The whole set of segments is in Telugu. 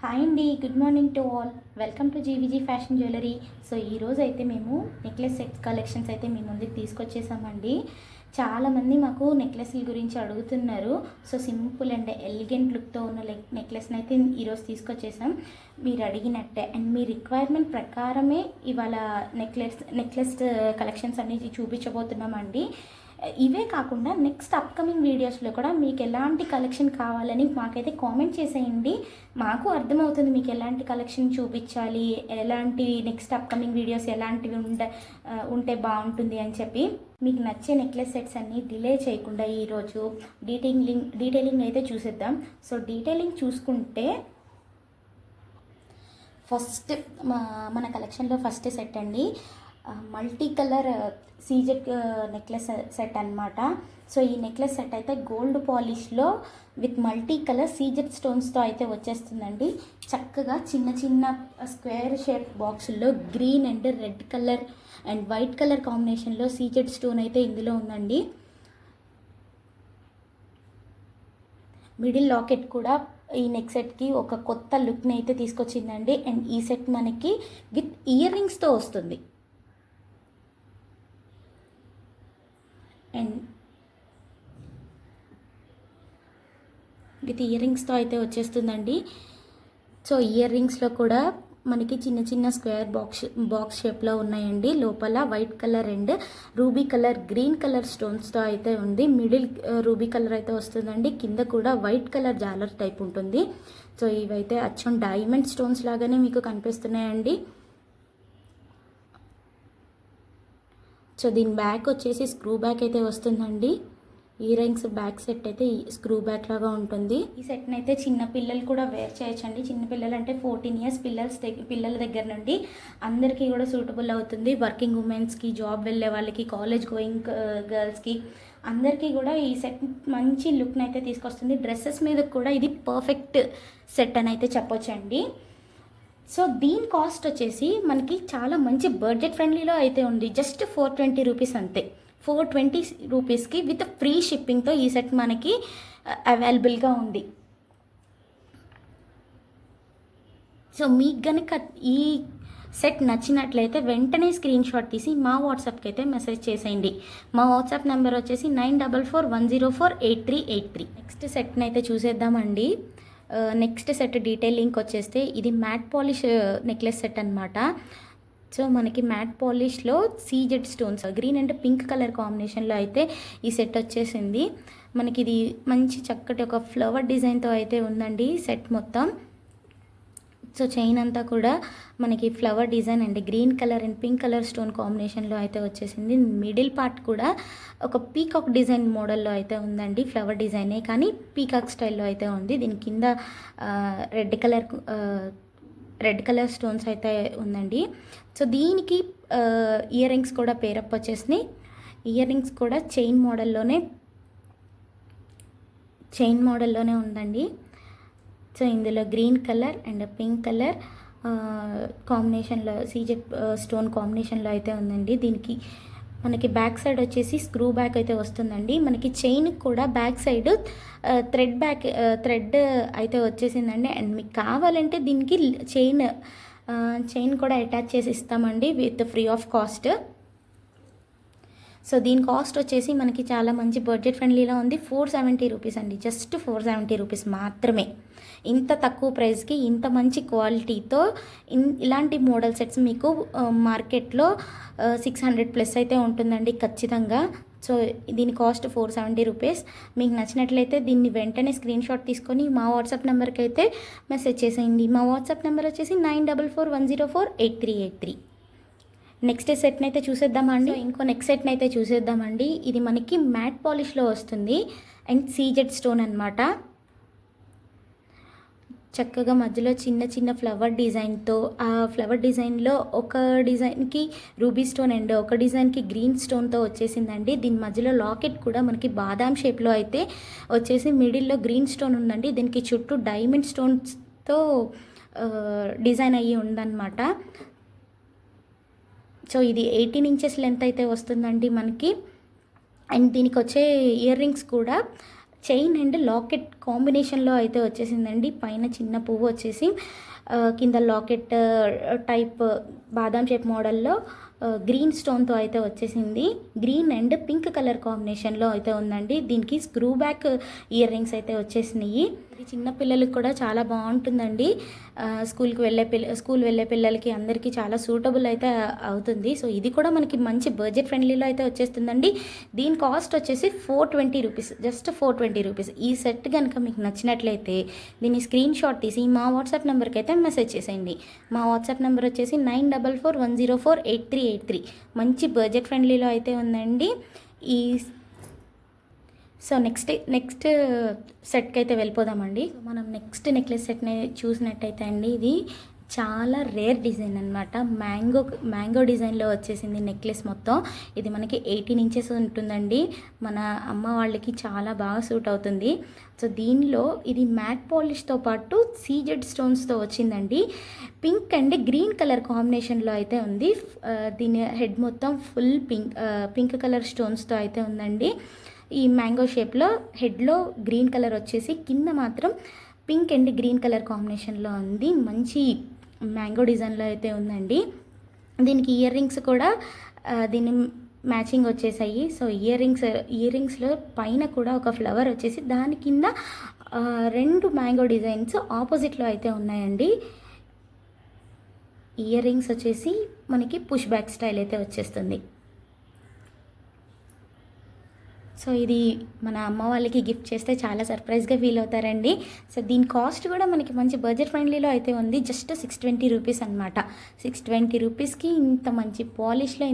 హాయ్ అండి, good morning to all. Welcome to GVG fashion jewellery. So ఈరోజు అయితే మేము నెక్లెస్ సెట్ కలెక్షన్స్ అయితే మీ ముందుకు తీసుకొచ్చేసామండి. చాలామంది మాకు నెక్లెస్ల గురించి అడుగుతున్నారు. సో సింపుల్ అండ్ ఎలిగెంట్ లుక్తో ఉన్న నెక్లెస్ని అయితే ఈరోజు తీసుకొచ్చేసాం. మీరు అడిగినట్టే అండ్ మీ రిక్వైర్మెంట్ ప్రకారమే ఇవాళ నెక్లెస్ కలెక్షన్స్ అన్ని చూపించబోతున్నామండి. ఇవే కాకుండా నెక్స్ట్ అప్కమింగ్ వీడియోస్లో కూడా మీకు ఎలాంటి కలెక్షన్ కావాలని మాకైతే కామెంట్ చేసేయండి. మాకు అర్థమవుతుంది మీకు ఎలాంటి కలెక్షన్ చూపించాలి, ఎలాంటి నెక్స్ట్ అప్కమింగ్ వీడియోస్ ఎలాంటివి ఉంటే బాగుంటుంది అని చెప్పి. మీకు నచ్చే నెక్లెస్ సెట్స్ అన్నీ డిలే చేయకుండా ఈరోజు డీటెయిలింగ్ అయితే చూసేద్దాం. సో డీటెయిలింగ్ చూసుకుంటే ఫస్ట్ మన కలెక్షన్లో ఫస్ట్ సెట్ అండి, multi colour CZ necklace set అనమాట. సో ఈ నెక్లెస్ సెట్ అయితే గోల్డ్ పాలిష్లో విత్ మల్టీ కలర్ సీజెడ్ స్టోన్స్తో అయితే వచ్చేస్తుందండి. చక్కగా చిన్న చిన్న స్క్వేర్ షేప్ బాక్సుల్లో green and red colour and white colour కాంబినేషన్లో సీజెడ్ స్టోన్ అయితే ఇందులో ఉందండి. మిడిల్ లాకెట్ కూడా ఈ నెక్ సెట్కి ఒక కొత్త లుక్ని అయితే తీసుకొచ్చిందండి. అండ్ ఈ సెట్ మనకి విత్ ఇయర్ రింగ్స్తో వస్తుంది. అండ్ విత్ ఇయర్ రింగ్స్తో అయితే వచ్చేస్తుందండి. సో ఇయర్ రింగ్స్లో కూడా మనకి చిన్న చిన్న స్క్వేర్ బాక్స్ షేప్లో ఉన్నాయండి. లోపల white colour and ruby colour green colour స్టోన్స్తో అయితే ఉంది. మిడిల్ రూబీ కలర్ అయితే వస్తుందండి. కింద కూడా వైట్ కలర్ జాలర్ టైప్ ఉంటుంది. సో ఇవైతే అచ్చం డైమండ్ స్టోన్స్ లాగానే మీకు కనిపిస్తున్నాయండి. సో దీని బ్యాక్ వచ్చేసి స్క్రూ బ్యాక్ అయితే వస్తుందండి. ఇయర్ రింగ్స్ బ్యాక్ సెట్ అయితే స్క్రూ బ్యాక్ లాగా ఉంటుంది. ఈ సెట్ని అయితే చిన్న పిల్లలు కూడా వేర్ చేయొచ్చండి. చిన్న పిల్లలు అంటే 14 ఇయర్స్ పిల్లల దగ్గర నుండి అందరికీ కూడా సూటబుల్ అవుతుంది. వర్కింగ్ ఉమెన్స్కి, జాబ్ వెళ్ళే వాళ్ళకి, కాలేజ్ గోయింగ్ గర్ల్స్కి అందరికీ కూడా ఈ సెట్ మంచి లుక్ని అయితే తీసుకొస్తుంది. డ్రెస్సెస్ మీద కూడా ఇది పర్ఫెక్ట్ సెట్ అని అయితే చెప్పొచ్చండి. సో దీని కాస్ట్ వచ్చేసి మనకి చాలా మంచి బడ్జెట్ ఫ్రెండ్లీలో అయితే ఉంది. జస్ట్ 420 రూపీస్ అంతే. 420 రూపీస్కి విత్ ఫ్రీ షిప్పింగ్తో ఈ సెట్ మనకి అవైలబుల్గా ఉంది. సో మీకు కనుక ఈ సెట్ నచ్చినట్లయితే వెంటనే స్క్రీన్ షాట్ తీసి మా వాట్సాప్కి అయితే మెసేజ్ చేసేయండి. మా వాట్సాప్ నెంబర్ వచ్చేసి 9441048383. నెక్స్ట్ సెట్ని అయితే చూసేద్దామండి. నెక్స్ట్ సెట్ డీటెయిలింగ్ వచ్చేస్తే ఇది మ్యాట్ పాలిష్ నెక్లెస్ సెట్ అనమాట. సో మనకి మ్యాట్ పాలిష్లో CZ stones green and pink colour కాంబినేషన్లో అయితే ఈ సెట్ వచ్చేసింది. మనకి ఇది మంచి చక్కటి ఒక ఫ్లవర్ డిజైన్తో అయితే ఉందండి సెట్ మొత్తం. సో చైన్ అంతా కూడా మనకి flower design and green colour and pink colour stone కాంబినేషన్లో అయితే వచ్చేసింది. మిడిల్ పార్ట్ కూడా ఒక పీకాక్ డిజైన్ మోడల్లో అయితే ఉందండి. ఫ్లవర్ డిజైనే కానీ పీకాక్ స్టైల్లో అయితే ఉంది. దీని కింద రెడ్ కలర్ స్టోన్స్ అయితే ఉందండి. సో దీనికి ఇయర్ రింగ్స్ కూడా పేరప్ వచ్చేసినాయి. ఇయర్ రింగ్స్ కూడా చైన్ మోడల్లోనే ఉందండి. సో ఇందులో green colour and pink colour కాంబినేషన్లో సీజెడ్ స్టోన్ కాంబినేషన్లో అయితే ఉందండి. దీనికి మనకి బ్యాక్ సైడ్ వచ్చేసి స్క్రూ బ్యాక్ అయితే వస్తుందండి. మనకి చైన్ కూడా బ్యాక్ సైడ్ థ్రెడ్ అయితే వచ్చేసిందండి. అండ్ మీకు కావాలంటే దీనికి చైన్ కూడా అటాచ్ చేసి ఇస్తామండి with free of cost. So దీని కాస్ట్ వచ్చేసి మనకి చాలా మంచి బడ్జెట్ ఫ్రెండ్లీలో ఉంది. 470 రూపీస్ అండి. జస్ట్ 470 రూపీస్ మాత్రమే. ఇంత తక్కువ ప్రైస్కి ఇంత మంచి క్వాలిటీతో ఇలాంటి మోడల్ సెట్స్ మీకు మార్కెట్లో 600+ అయితే ఉంటుందండి ఖచ్చితంగా. సో దీని కాస్ట్ 470 రూపీస్. మీకు నచ్చినట్లయితే దీన్ని వెంటనే స్క్రీన్ షాట్ తీసుకొని మా వాట్సాప్ నెంబర్కి అయితే మెసేజ్ చేసేయండి. మా వాట్సాప్ నెంబర్ వచ్చేసి 9441048383. నెక్స్ట్ సెట్ని అయితే చూసేద్దామండి. ఇంకో నెక్స్ట్ సెట్ని అయితే చూసేద్దామండి. ఇది మనకి మ్యాట్ పాలిష్లో వస్తుంది అండ్ సీజెడ్ స్టోన్ అనమాట. చక్కగా మధ్యలో చిన్న చిన్న ఫ్లవర్ డిజైన్తో, ఆ ఫ్లవర్ డిజైన్లో ఒక డిజైన్కి రూబీ స్టోన్ అండ్ ఒక డిజైన్కి గ్రీన్ స్టోన్తో వచ్చేసిందండి. దీని మధ్యలో లాకెట్ కూడా మనకి బాదాం షేప్లో అయితే వచ్చేసి మిడిల్లో గ్రీన్ స్టోన్ ఉందండి. దీనికి చుట్టూ డైమండ్ స్టోన్స్తో డిజైన్ అయ్యి ఉందన్నమాట. సో ఇది 18 ఇంచెస్ లెంత్ అయితే వస్తుందండి మనకి. అండ్ దీనికి వచ్చే ఇయర్ రింగ్స్ కూడా చైన్ అండ్ లాకెట్ కాంబినేషన్లో అయితే వచ్చేసిందండి. పైన చిన్న పువ్వు వచ్చేసి కింద లాకెట్ టైప్ బాదాం షేప్ మోడల్లో గ్రీన్ స్టోన్తో అయితే వచ్చేసింది. గ్రీన్ అండ్ పింక్ కలర్ కాంబినేషన్లో అయితే ఉందండి. దీనికి స్క్రూ బ్యాక్ ఇయర్ రింగ్స్ అయితే వచ్చేసినాయి. ఇది చిన్న పిల్లలకి కూడా చాలా బాగుంటుందండి. స్కూల్ వెళ్ళే పిల్లలకి అందరికీ చాలా సూటబుల్ అయితే అవుతుంది. సో ఇది కూడా మనకి మంచి బడ్జెట్ ఫ్రెండ్లీలో అయితే వచ్చేస్తుందండి. దీని కాస్ట్ వచ్చేసి 420 రూపీస్, జస్ట్ 420 రూపీస్. ఈ సెట్ కనుక మీకు నచ్చినట్లయితే దీన్ని స్క్రీన్ షాట్ తీసి మా వాట్సాప్ నెంబర్కి అయితే మెసేజ్ చేసేయండి. మా వాట్సాప్ నెంబర్ వచ్చేసి 9441048383. మంచి బడ్జెట్ ఫ్రెండ్లీలో అయితే ఉందండి. ఈ సో నెక్స్ట్ సెట్కి అయితే వెళ్ళిపోదామండి. మనం నెక్స్ట్ నెక్లెస్ సెట్ని చూసినట్టయితే అండి, ఇది చాలా రేర్ డిజైన్ అనమాట. మ్యాంగో డిజైన్లో వచ్చేసింది నెక్లెస్ మొత్తం. ఇది మనకి 18 ఇంచెస్ ఉంటుందండి. మన అమ్మ వాళ్ళకి చాలా బాగా సూట్ అవుతుంది. సో దీనిలో ఇది మ్యాట్ పాలిష్తో పాటు సీజెడ్ స్టోన్స్తో వచ్చిందండి. పింక్ అండ్ గ్రీన్ కలర్ కాంబినేషన్లో అయితే ఉంది. దీని హెడ్ మొత్తం ఫుల్ పింక్ కలర్ స్టోన్స్తో అయితే ఉందండి. ఈ మ్యాంగో షేప్లో హెడ్లో గ్రీన్ కలర్ వచ్చేసి కింద మాత్రం పింక్ అండ్ గ్రీన్ కలర్ కాంబినేషన్లో ఉంది. మంచి మ్యాంగో డిజైన్లో అయితే ఉందండి. దీనికి ఇయర్ రింగ్స్ కూడా దీని మ్యాచింగ్ వచ్చేసాయి. సో ఇయర్ రింగ్స్లో పైన కూడా ఒక ఫ్లవర్ వచ్చేసి దాని కింద 2 మ్యాంగో డిజైన్స్ ఆపోజిట్లో అయితే ఉన్నాయండి. ఇయర్ రింగ్స్ వచ్చేసి మనకి పుష్ బ్యాక్ స్టైల్ అయితే వచ్చేస్తుంది. సో ఇది మన అమ్మ వాళ్ళకి గిఫ్ట్ చేస్తే చాలా సర్ప్రైజ్గా ఫీల్ అవుతారండి. సో దీని కాస్ట్ కూడా మనకి మంచి బడ్జెట్ ఫ్రెండ్లీలో అయితే ఉంది. జస్ట్ 620 రూపీస్ అనమాట. 620 రూపీస్కి ఇంత మంచి పాలిష్లో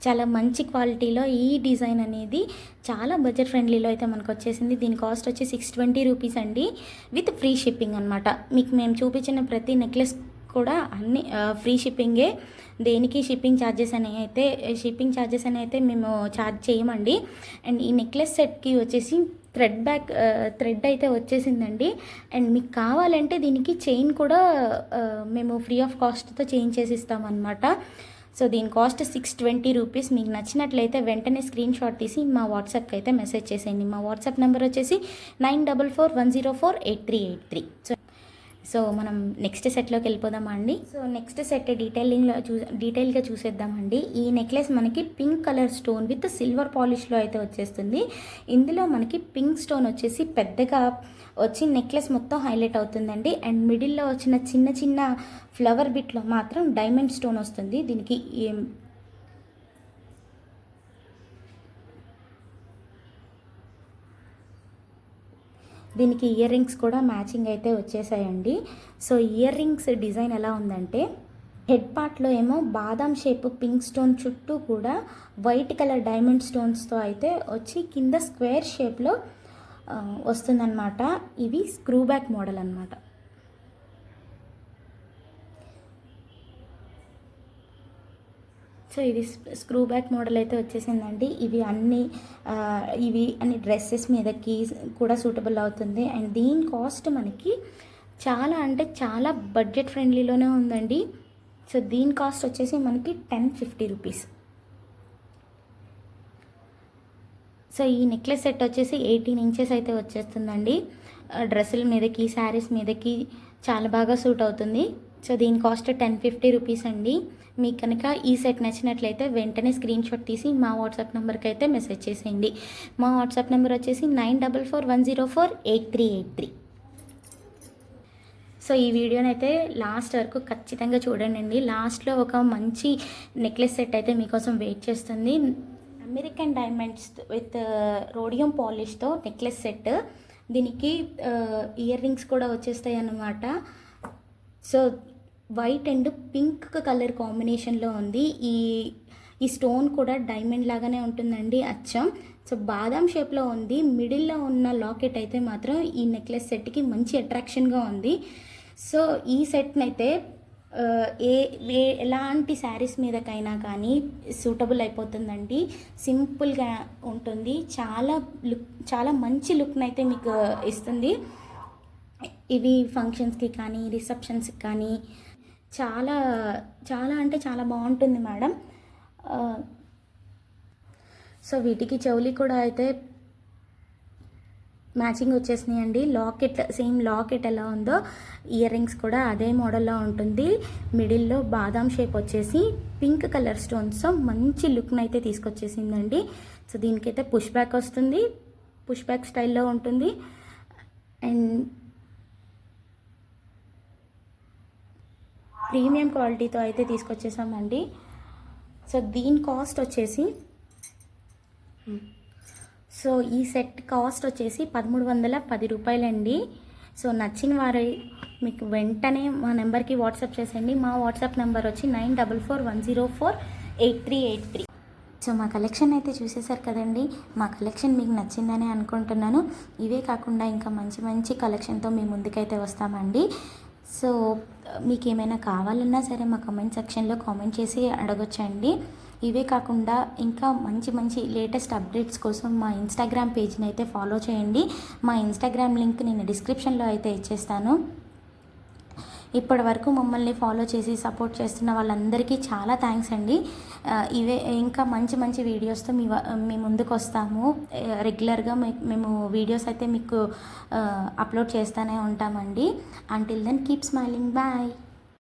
చాలా మంచి క్వాలిటీలో ఈ డిజైన్ అనేది చాలా బడ్జెట్ ఫ్రెండ్లీలో అయితే మనకు వచ్చేసింది. దీని కాస్ట్ వచ్చి 620 రూపీస్ అండి, విత్ ఫ్రీ షిప్పింగ్ అనమాట. మీకు మేము చూపించిన ప్రతి నెక్లెస్ కూడా అన్ని ఫ్రీ షిప్పింగే. దేనికి షిప్పింగ్ ఛార్జెస్ అని అయితే మేము ఛార్జ్ చేయమండి. అండ్ ఈ నెక్లెస్ సెట్కి వచ్చేసి థ్రెడ్ అయితే వచ్చేసిందండి. అండ్ మీకు కావాలంటే దీనికి చైన్ కూడా మేము ఫ్రీ ఆఫ్ కాస్ట్తో చేంజ్ చేసి ఇస్తామన్నమాట. సో దీని కాస్ట్ 620 రూపీస్. మీకు నచ్చినట్లయితే వెంటనే స్క్రీన్ షాట్ తీసి మా వాట్సాప్కి అయితే మెసేజ్ చేసేయండి. మా వాట్సాప్ నెంబర్ వచ్చేసి 9441048383. సో మనం నెక్స్ట్ సెట్లోకి వెళ్ళిపోదామా అండి. సో నెక్స్ట్ సెట్ డీటెయిల్గా చూసేద్దామండి. ఈ నెక్లెస్ మనకి pink colour stone with silver పాలిష్లో అయితే వచ్చేస్తుంది. ఇందులో మనకి పింక్ స్టోన్ వచ్చేసి పెద్దగా వచ్చి నెక్లెస్ మొత్తం హైలైట్ అవుతుందండి. అండ్ మిడిల్లో వచ్చిన చిన్న చిన్న ఫ్లవర్ బిట్లో మాత్రం డైమండ్ స్టోన్ వస్తుంది. దీనికి ఇయర్ రింగ్స్ కూడా మ్యాచింగ్ అయితే వచ్చేసాయండి. సో ఇయర్ రింగ్స్ డిజైన్ ఎలా ఉందంటే, హెడ్ పార్ట్లో ఏమో బాదాం షేప్ పింక్ స్టోన్ చుట్టూ కూడా వైట్ కలర్ డైమండ్ స్టోన్స్తో అయితే వచ్చి కింద స్క్వేర్ షేప్లో వస్తుందన్నమాట. ఇవి స్క్రూ బ్యాక్ మోడల్ అనమాట. సో ఇది స్క్రూ బ్యాక్ మోడల్ అయితే వచ్చేసిందండి. ఇవి అన్ని డ్రెస్సెస్ మీదకి కూడా సూటబుల్ అవుతుంది. అండ్ దీని కాస్ట్ మనకి చాలా అంటే చాలా బడ్జెట్ ఫ్రెండ్లీలోనే ఉందండి. సో దీని కాస్ట్ వచ్చేసి మనకి 1050 రూపీస్. సో ఈ నెక్లెస్ సెట్ వచ్చేసి 18 ఇంచెస్ అయితే వచ్చేస్తుందండి. డ్రెస్సుల మీదకి, శారీస్ మీదకి చాలా బాగా సూట్ అవుతుంది. సో దీని కాస్ట్ 1050 రూపీస్ అండి. మీకు కనుక ఈ సెట్ నచ్చినట్లయితే వెంటనే స్క్రీన్ షాట్ తీసి మా వాట్సాప్ నెంబర్కి అయితే మెసేజ్ చేసేయండి. మా వాట్సాప్ నెంబర్ వచ్చేసి 9441048383. సో ఈ వీడియోని అయితే లాస్ట్ వరకు ఖచ్చితంగా చూడండి. లాస్ట్లో ఒక మంచి నెక్లెస్ సెట్ అయితే మీకోసం వెయిట్ చేస్తుంది. అమెరికన్ డైమండ్స్ విత్ రోడియం పాలిష్తో నెక్లెస్ సెట్. దీనికి ఇయర్ రింగ్స్ కూడా వచ్చేస్తాయి అన్నమాట. So white and pink colour కాంబినేషన్లో ఉంది. ఈ స్టోన్ కూడా డైమండ్ లాగానే ఉంటుందండి అచ్చం. సో బాదాం షేప్లో ఉంది. మిడిల్లో ఉన్న లాకెట్ అయితే మాత్రం ఈ నెక్లెస్ సెట్కి మంచి అట్రాక్షన్గా ఉంది. సో ఈ సెట్ని అయితే ఎలాంటి శారీస్ మీదకైనా కానీ సూటబుల్ అయిపోతుందండి. సింపుల్గా ఉంటుంది. చాలా మంచి లుక్ని అయితే మీకు ఇస్తుంది. ఇవి ఫంక్షన్స్కి కానీ రిసెప్షన్స్కి కానీ చాలా అంటే చాలా బాగుంటుంది మేడం. సో వీటికి చెవులి కూడా అయితే మ్యాచింగ్ వచ్చేసినాయి అండి. లాకెట్ సేమ్ లాకెట్ ఎలా ఉందో ఇయర్ రింగ్స్ కూడా అదే మోడల్లో ఉంటుంది. మిడిల్లో బాదాం షేప్ వచ్చేసి పింక్ కలర్ స్టోన్స్తో మంచి లుక్ని అయితే తీసుకొచ్చేసిందండి. సో దీనికైతే పుష్ బ్యాక్ వస్తుంది, పుష్ బ్యాక్ స్టైల్లో ఉంటుంది. అండ్ ప్రీమియం క్వాలిటీతో అయితే తీసుకొచ్చేసామండి. సో దీని కాస్ట్ వచ్చేసి ఈ సెట్ కాస్ట్ వచ్చేసి 1310 రూపాయలండి. సో నచ్చిన వారు మీకు వెంటనే మా నెంబర్కి వాట్సాప్ చేసేయండి. మా వాట్సాప్ నెంబర్ వచ్చి 9441048383. సో మా కలెక్షన్ అయితే చూసేసారు కదండి. మా కలెక్షన్ మీకు నచ్చిందని అనుకుంటున్నాను. ఇవే కాకుండా ఇంకా మంచి మంచి కలెక్షన్తో మీ ముందుకైతే వస్తామండి. సో మీకు ఏమైనా కావాలన్నా సరే మా కమెంట్ సెక్షన్లో కామెంట్ చేసి అడగొచ్చండి. ఇవే కాకుండా ఇంకా మంచి మంచి లేటెస్ట్ అప్డేట్స్ కోసం మా ఇన్స్టాగ్రామ్ పేజ్ని అయితే ఫాలో చేయండి. మా ఇన్స్టాగ్రామ్ లింక్ నేను డిస్క్రిప్షన్లో అయితే ఇచ్చేస్తాను. ఇప్పటి వరకు మమ్మల్ని ఫాలో చేసి సపోర్ట్ చేస్తున్న వాళ్ళందరికీ చాలా థ్యాంక్స్ అండి. ఇవే ఇంకా మంచి మంచి వీడియోస్తో మీ ముందుకు వస్తాము. రెగ్యులర్గా మేము వీడియోస్ అయితే మీకు అప్లోడ్ చేస్తూనే ఉంటామండి. Until then keep smiling, bye.